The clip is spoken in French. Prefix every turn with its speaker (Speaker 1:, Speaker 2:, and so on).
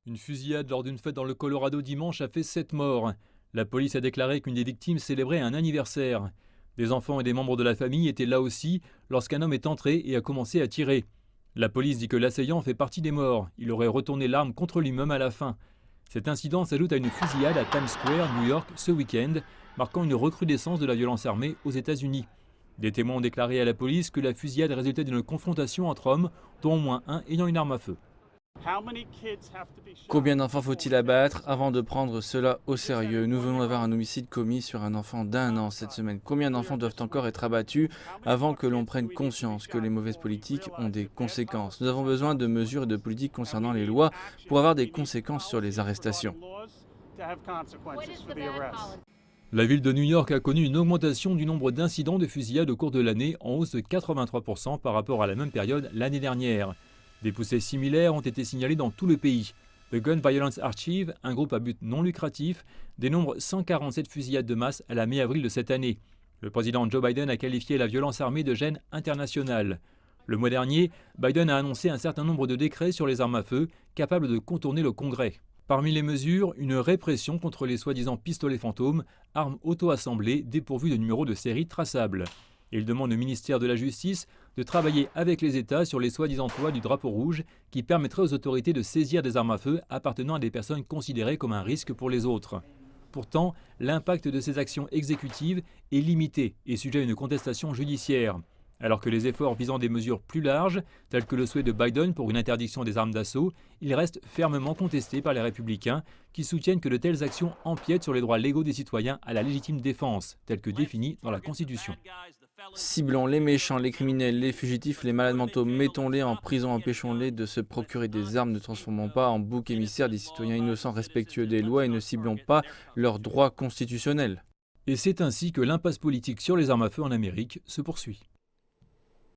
Speaker 1: Une fusillade lors d'une fête dans le Colorado dimanche a fait 7 morts. La police a déclaré qu'une des victimes célébrait un anniversaire. Des enfants et des membres de la famille étaient là aussi lorsqu'un homme est entré et a commencé à tirer. La police dit que l'assaillant fait partie des morts. Il aurait retourné l'arme contre lui-même à la fin. Cet incident s'ajoute à une fusillade à Times Square, New York, ce week-end, marquant une recrudescence de la violence armée aux États-Unis. Des témoins ont déclaré à la police que la fusillade résultait d'une confrontation entre hommes, dont au moins un ayant une arme à feu.
Speaker 2: Combien d'enfants faut-il abattre avant de prendre cela au sérieux? Nous venons d'avoir un homicide commis sur un enfant d'1 an cette semaine. Combien d'enfants doivent encore être abattus avant que l'on prenne conscience que les mauvaises politiques ont des conséquences? Nous avons besoin de mesures et de politiques concernant les lois pour avoir des conséquences sur les arrestations.
Speaker 1: La ville de New York a connu une augmentation du nombre d'incidents de fusillade au cours de l'année en hausse de 83% par rapport à la même période l'année dernière. Des poussées similaires ont été signalées dans tout le pays. The Gun Violence Archive, un groupe à but non lucratif, dénombre 147 fusillades de masse à la mi-avril de cette année. Le président Joe Biden a qualifié la violence armée de gêne internationale. Le mois dernier, Biden a annoncé un certain nombre de décrets sur les armes à feu capables de contourner le Congrès. Parmi les mesures, une répression contre les soi-disant pistolets fantômes, armes auto-assemblées dépourvues de numéros de série traçables. Il demande au ministère de la Justice de travailler avec les États sur les soi-disant lois du drapeau rouge qui permettraient aux autorités de saisir des armes à feu appartenant à des personnes considérées comme un risque pour les autres. Pourtant, l'impact de ces actions exécutives est limité et sujet à une contestation judiciaire. Alors que les efforts visant des mesures plus larges, tels que le souhait de Biden pour une interdiction des armes d'assaut, ils restent fermement contestés par les républicains qui soutiennent que de telles actions empiètent sur les droits légaux des citoyens à la légitime défense, tels que définis dans la Constitution.
Speaker 2: Ciblons les méchants, les criminels, les fugitifs, les malades mentaux. Mettons-les en prison, empêchons-les de se procurer des armes, ne transformons pas en boucs émissaires des citoyens innocents respectueux des lois et ne ciblons pas leurs droits constitutionnels.
Speaker 1: Et c'est ainsi que l'impasse politique sur les armes à feu en Amérique se poursuit.